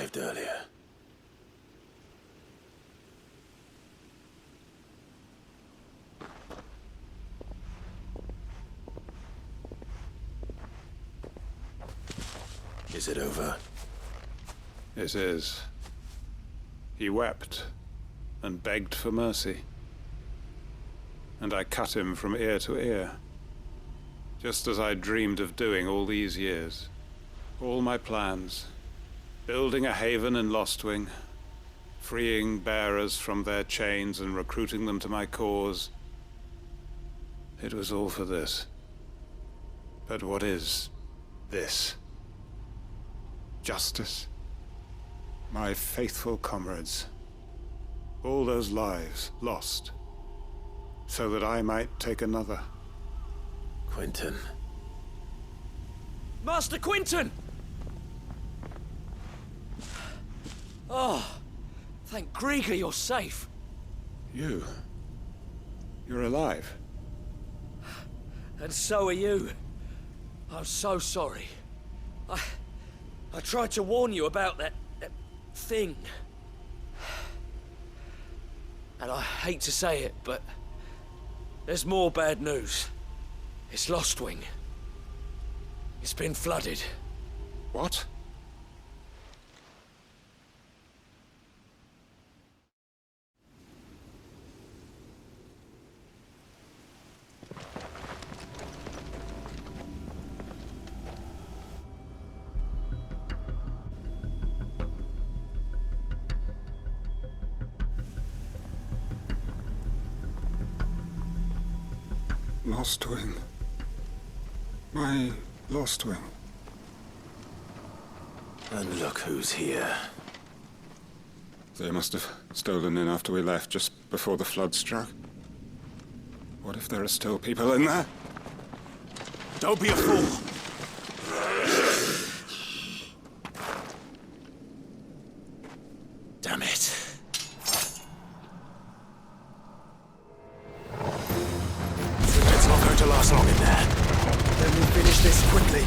arrived earlier. Is it over? It is. He wept and begged for mercy. And I cut him from ear to ear, just as I dreamed of doing all these years. All my plans, building a haven in Lostwing, freeing bearers from their chains and recruiting them to my cause. It was all for this. But what is this? Justice? My faithful comrades. All those lives lost, so that I might take another. Quentin. Master Quentin! Oh, thank Grieger you're safe. You're alive. And so are you. I'm so sorry. I tried to warn you about that thing. And I hate to say it, but there's more bad news. It's Lostwing. It's been flooded. What? Lostwing. My Lostwing. And look who's here. They must have stolen in after we left, just before the flood struck. What if there are still people in there? Don't be a fool! Damn it. It's not going to last long in there. Let me finish this quickly.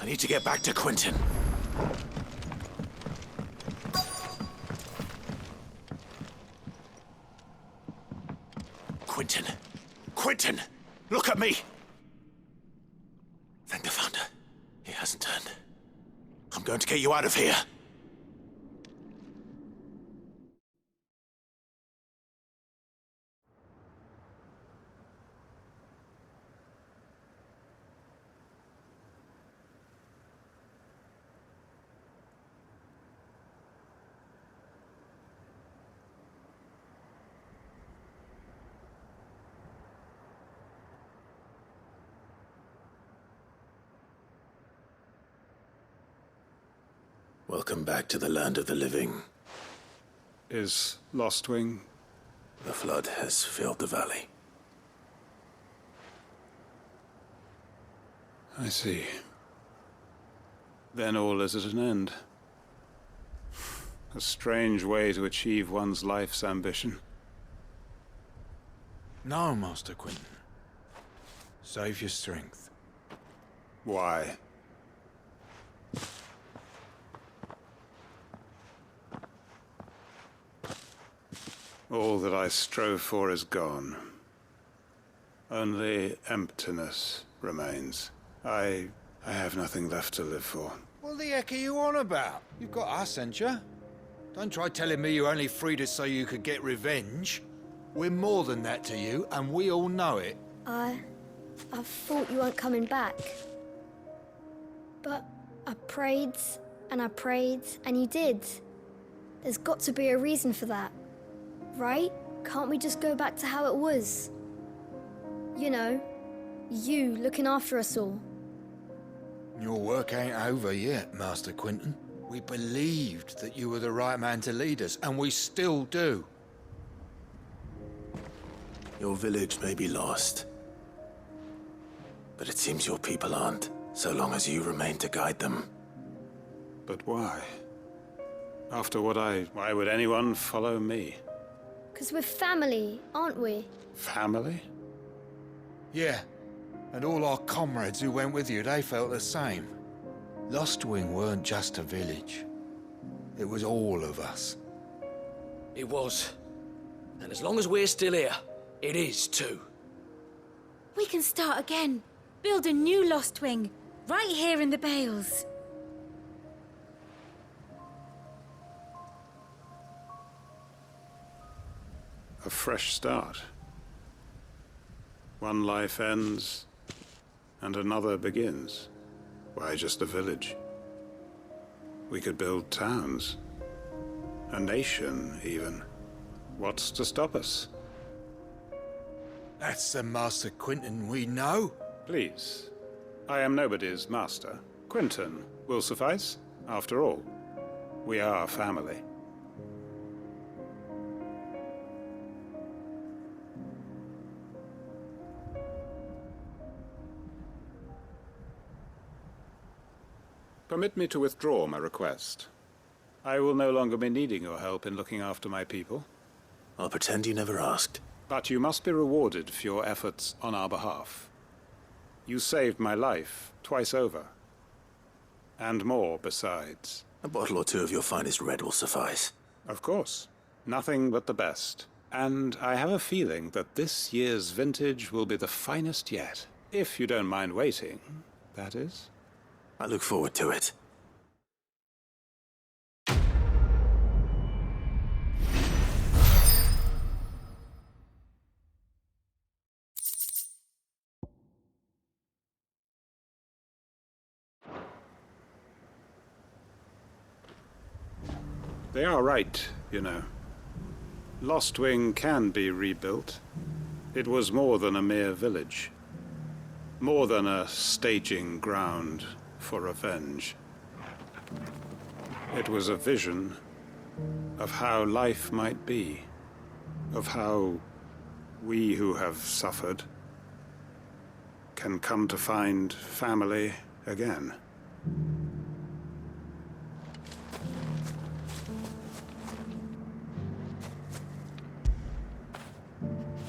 need to get back to Quentin. Quentin! Quentin! Look at me! Thank the Founder. He hasn't turned. I'm going to get you out of here. Welcome back to the land of the living. Is Lostwing? The flood has filled the valley. I see. Then all is at an end. A strange way to achieve one's life's ambition. No, Master Quentin. Save your strength. Why? All that I strove for is gone. Only emptiness remains. I have nothing left to live for. What the heck are you on about? You've got us, ain't you? Don't try telling me you're only freed us so you could get revenge. We're more than that to you, and we all know it. I thought you weren't coming back. But I prayed, and you did. There's got to be a reason for that. Right? Can't we just go back to how it was? You know, you looking after us all. Your work ain't over yet, Master Quentin. We believed that you were the right man to lead us, and we still do. Your village may be lost, but it seems your people aren't, so long as you remain to guide them. But why? After why would anyone follow me? 'Cause we're family, aren't we? Family? Yeah, and all our comrades who went with you, they felt the same. Lostwing weren't just a village. It was all of us. It was. And as long as we're still here, it is too. We can start again. Build a new Lostwing, right here in the Bales. A fresh start. One life ends, and another begins. Why just a village? We could build towns. A nation, even. What's to stop us? That's the Master Quentin we know. Please. I am nobody's master. Quentin will suffice. After all, we are family. Permit me to withdraw my request. I will no longer be needing your help in looking after my people. I'll pretend you never asked. But you must be rewarded for your efforts on our behalf. You saved my life twice over. And more besides. A bottle or two of your finest red will suffice. Of course. Nothing but the best. And I have a feeling that this year's vintage will be the finest yet. If you don't mind waiting, that is. I look forward to it. They are right, you know. Lostwing can be rebuilt. It was more than a mere village. More than a staging ground for revenge. It was a vision of how life might be, of how we who have suffered can come to find family again.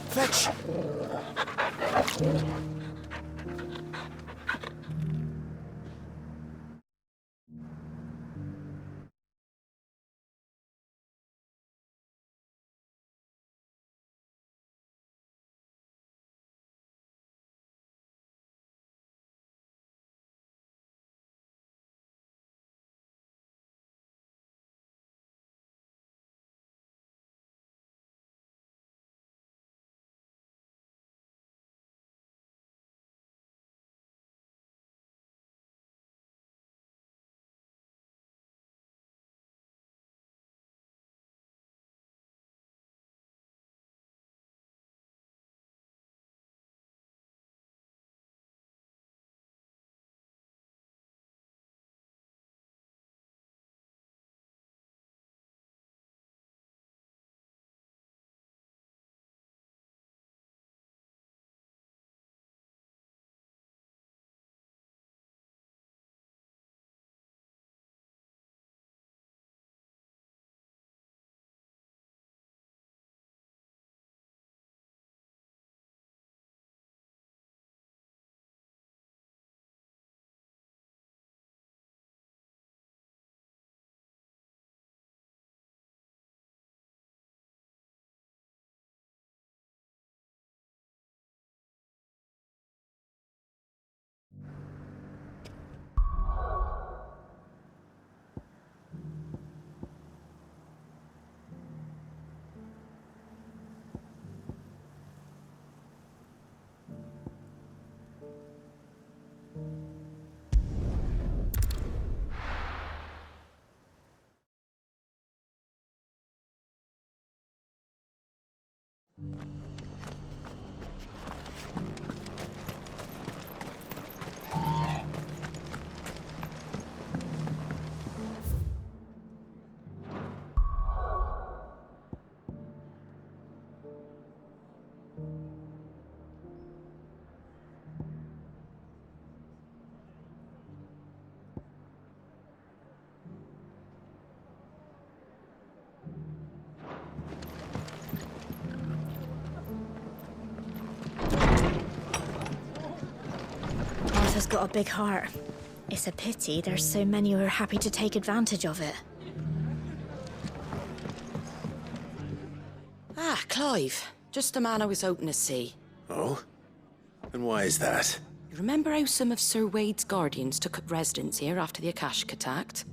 Fetch! Martha's got a big heart. It's a pity there's so many who are happy to take advantage of it. Ah, Clive. Just the man I was hoping to see. Oh? And why is that? You remember how some of Sir Wade's guardians took up residence here after the Akashic attacked?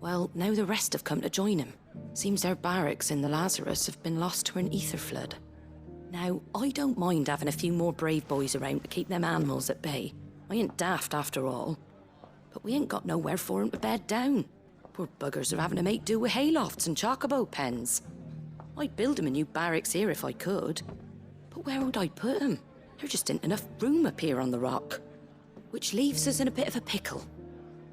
Well, now the rest have come to join him. Seems their barracks in the Lazarus have been lost to an ether flood. Now, I don't mind having a few more brave boys around to keep them animals at bay. I ain't daft after all. But we ain't got nowhere for 'em to bed down. Poor buggers are having to make do with haylofts and chocobo pens. I'd build 'em a new barracks here if I could. But where would I put 'em? There just ain't enough room up here on the rock. Which leaves us in a bit of a pickle.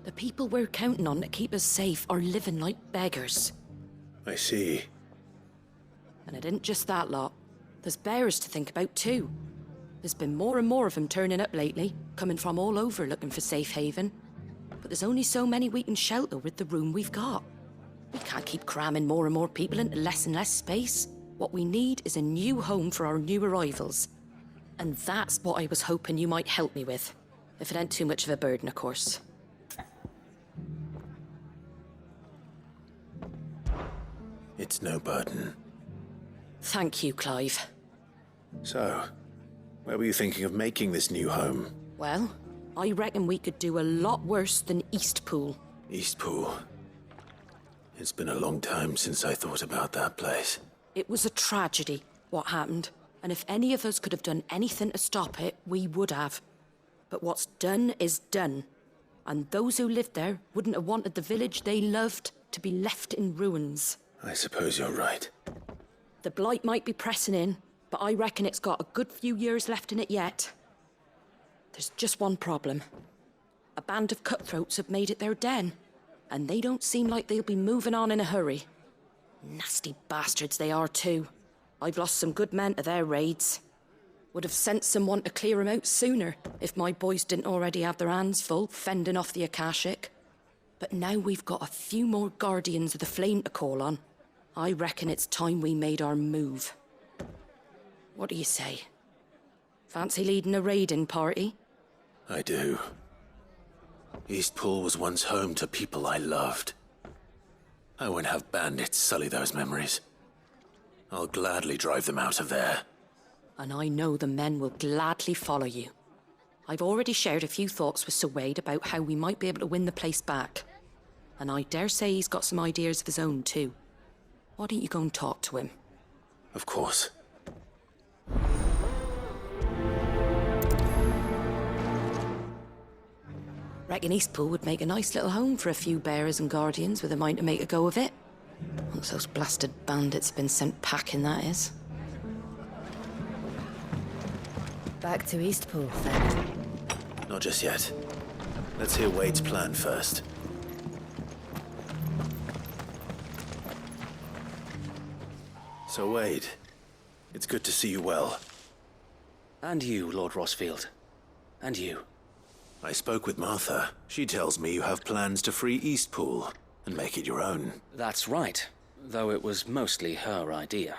The people we're counting on to keep us safe are living like beggars. I see. And it isn't just that lot. There's bears to think about too. There's been more and more of them turning up lately, coming from all over looking for safe haven. But there's only so many we can shelter with the room we've got. We can't keep cramming more and more people into less and less space. What we need is a new home for our new arrivals. And that's what I was hoping you might help me with. If it ain't too much of a burden, of course. It's no burden. Thank you, Clive. So, where were you thinking of making this new home? Well, I reckon we could do a lot worse than Eastpool. Eastpool. It's been a long time since I thought about that place. It was a tragedy, what happened. And if any of us could have done anything to stop it, we would have. But what's done is done. And those who lived there wouldn't have wanted the village they loved to be left in ruins. I suppose you're right. The blight might be pressing in, but I reckon it's got a good few years left in it yet. There's just one problem. A band of cutthroats have made it their den, and they don't seem like they'll be moving on in a hurry. Nasty bastards they are too. I've lost some good men to their raids. Would have sent someone to clear 'em out sooner if my boys didn't already have their hands full fending off the Akashic. But now we've got a few more guardians of the flame to call on. I reckon it's time we made our move. What do you say? Fancy leading a raiding party? I do. Eastpool was once home to people I loved. I won't have bandits sully those memories. I'll gladly drive them out of there. And I know the men will gladly follow you. I've already shared a few thoughts with Sir Wade about how we might be able to win the place back. And I dare say he's got some ideas of his own too. Why don't you go and talk to him? Of course. Reckon Eastpool would make a nice little home for a few bearers and guardians with a mind to make a go of it. Once those blasted bandits have been sent packing, that is. Back to Eastpool, then. Not just yet. Let's hear Wade's plan first. So, Wade, it's good to see you well. And you, Lord Rossfield. And you. I spoke with Martha. She tells me you have plans to free Eastpool and make it your own. That's right, though it was mostly her idea.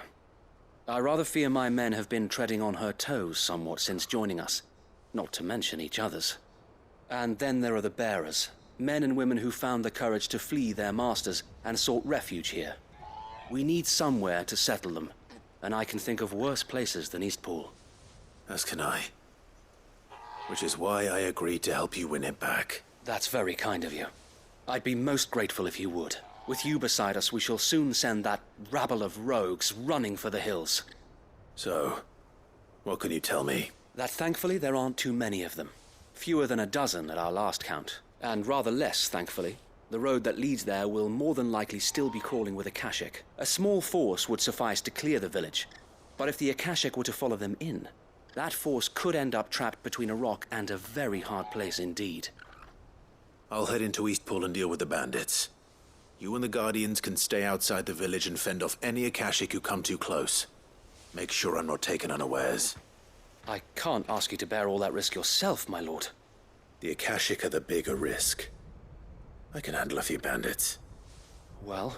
I rather fear my men have been treading on her toes somewhat since joining us, not to mention each other's. And then there are the bearers, men and women who found the courage to flee their masters and sought refuge here. We need somewhere to settle them, and I can think of worse places than Eastpool. As can I. Which is why I agreed to help you win it back. That's very kind of you. I'd be most grateful if you would. With you beside us, we shall soon send that rabble of rogues running for the hills. So, what can you tell me? That thankfully there aren't too many of them. Fewer than a dozen at our last count. And rather less, thankfully. The road that leads there will more than likely still be crawling with Akashic. A small force would suffice to clear the village. But if the Akashic were to follow them in, that force could end up trapped between a rock and a very hard place indeed. I'll head into Eastpool and deal with the bandits. You and the Guardians can stay outside the village and fend off any Akashic who come too close. Make sure I'm not taken unawares. I can't ask you to bear all that risk yourself, my lord. The Akashic are the bigger risk. I can handle a few bandits. Well,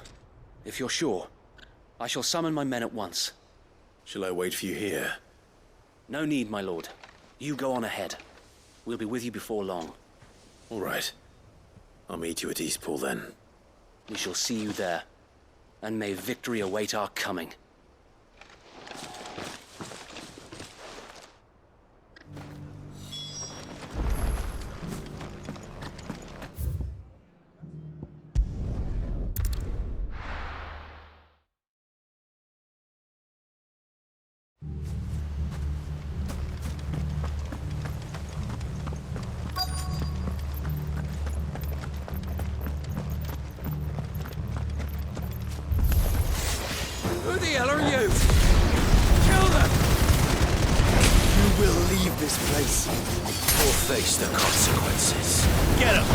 if you're sure, I shall summon my men at once. Shall I wait for you here? No need, my lord. You go on ahead. We'll be with you before long. All right. I'll meet you at Eastpool then. We shall see you there. And may victory await our coming. Who the hell are you? Kill them! You will leave this place or face the consequences. Get him!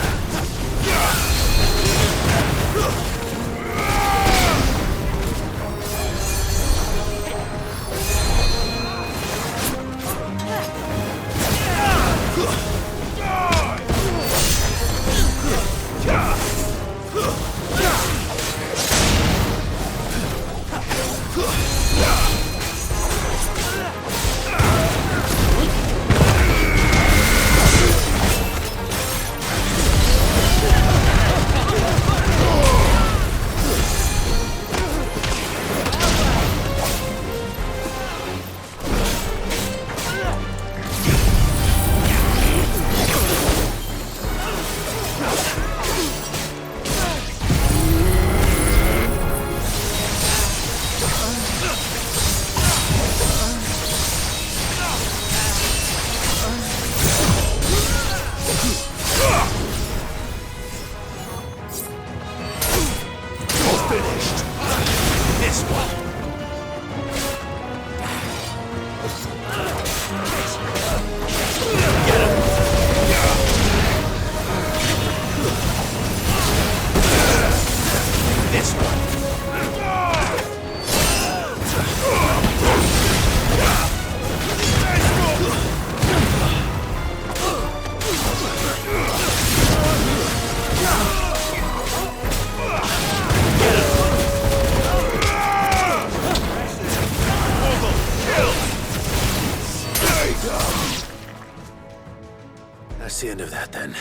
That's the end of that, then.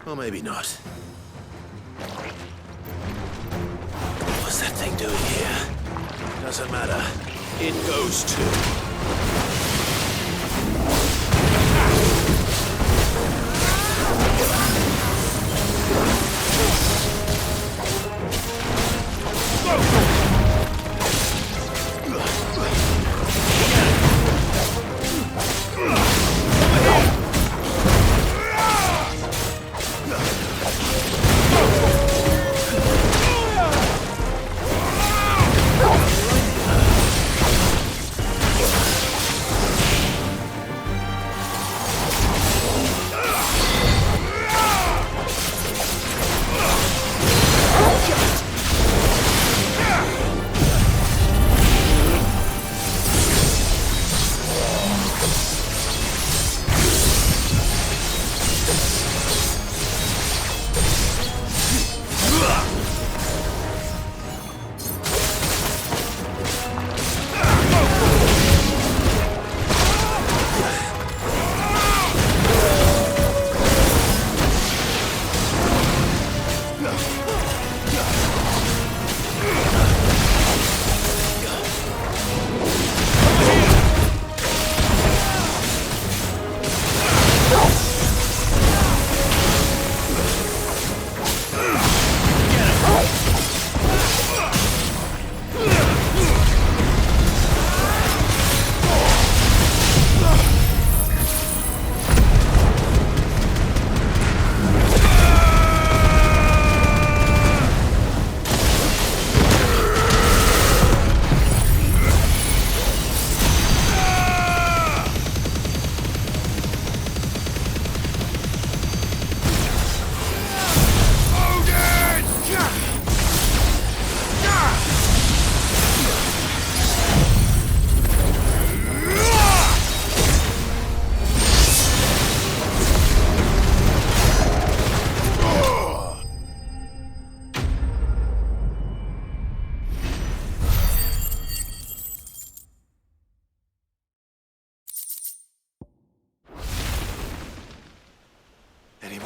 Or maybe not. What's that thing doing here? Doesn't matter. It goes too.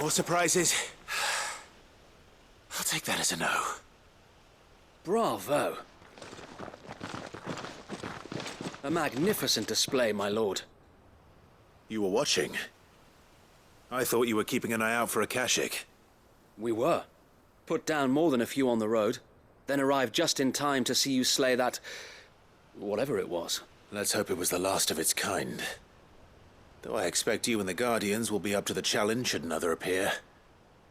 More surprises? I'll take that as a no. Bravo. A magnificent display, my lord. You were watching? I thought you were keeping an eye out for a Kashik. We were. Put down more than a few on the road, then arrived just in time to see you slay that... whatever it was. Let's hope it was the last of its kind. Though I expect you and the Guardians will be up to the challenge should another appear.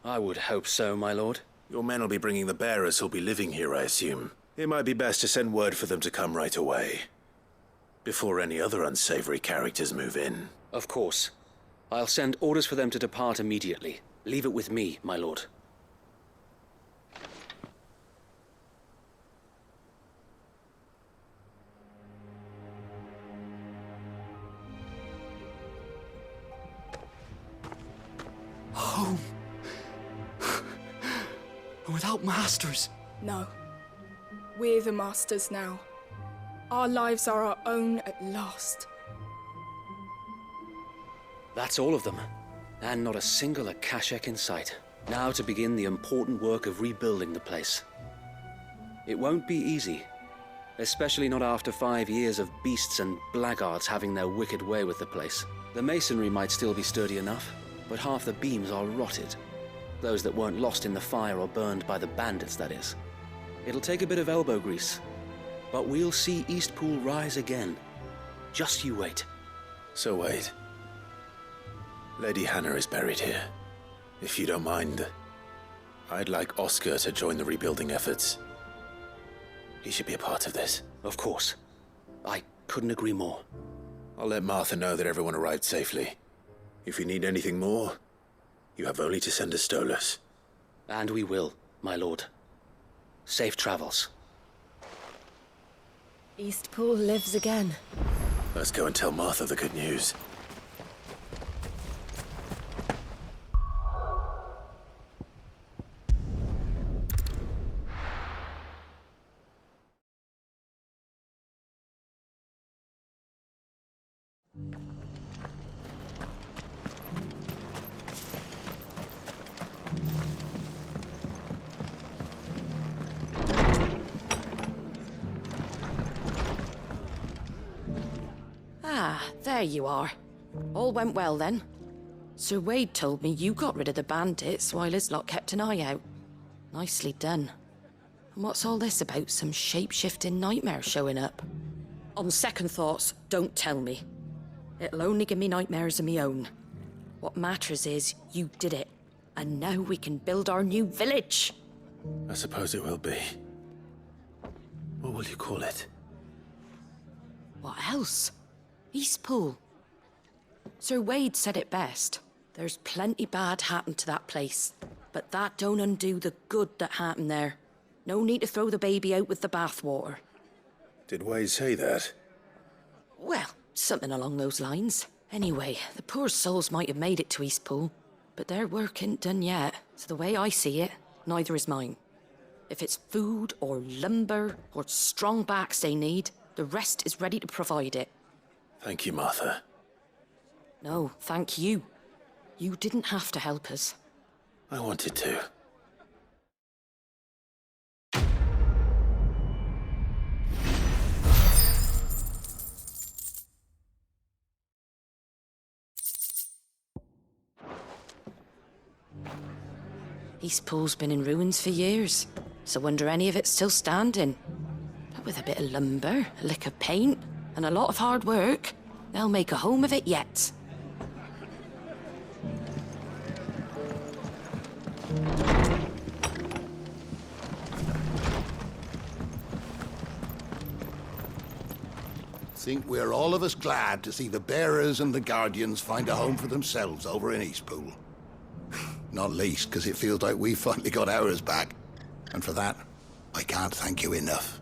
I would hope so, my lord. Your men will be bringing the bearers who'll be living here, I assume. It might be best to send word for them to come right away, before any other unsavory characters move in. Of course. I'll send orders for them to depart immediately. Leave it with me, my lord. Home. Without masters. No. We're the masters now. Our lives are our own at last. That's all of them. And not a single Akashek in sight. Now to begin the important work of rebuilding the place. It won't be easy. Especially not after 5 years of beasts and blackguards having their wicked way with the place. The masonry might still be sturdy enough, but half the beams are rotted. Those that weren't lost in the fire or burned by the bandits, that is. It'll take a bit of elbow grease. But we'll see Eastpool rise again. Just you wait. So wait. Lady Hannah is buried here. If you don't mind, I'd like Oscar to join the rebuilding efforts. He should be a part of this. Of course. I couldn't agree more. I'll let Martha know that everyone arrived safely. If you need anything more, you have only to send a Stolas. And we will, my lord. Safe travels. Eastpool lives again. Let's go and tell Martha the good news. Ah, there you are. All went well then. Sir Wade told me you got rid of the bandits while his lot kept an eye out. Nicely done. And what's all this about some shape-shifting nightmare showing up? On second thoughts, don't tell me. It'll only give me nightmares of me own. What matters is you did it. And now we can build our new village. I suppose it will be. What will you call it? What else? Eastpool. Sir Wade said it best. There's plenty bad happened to that place, but that don't undo the good that happened there. No need to throw the baby out with the bathwater. Did Wade say that? Well, something along those lines. Anyway, the poor souls might have made it to Eastpool, but their work ain't done yet, so the way I see it, neither is mine. If it's food or lumber or strong backs they need, the rest is ready to provide it. Thank you, Martha. No, thank you. You didn't have to help us. I wanted to. Eastpool's been in ruins for years, so wonder any of it's still standing. But with a bit of lumber, a lick of paint, and a lot of hard work, they'll make a home of it yet. Think we're all of us glad to see the bearers and the guardians find a home for themselves over in Eastpool. Not least because it feels like we finally got ours back. And for that, I can't thank you enough.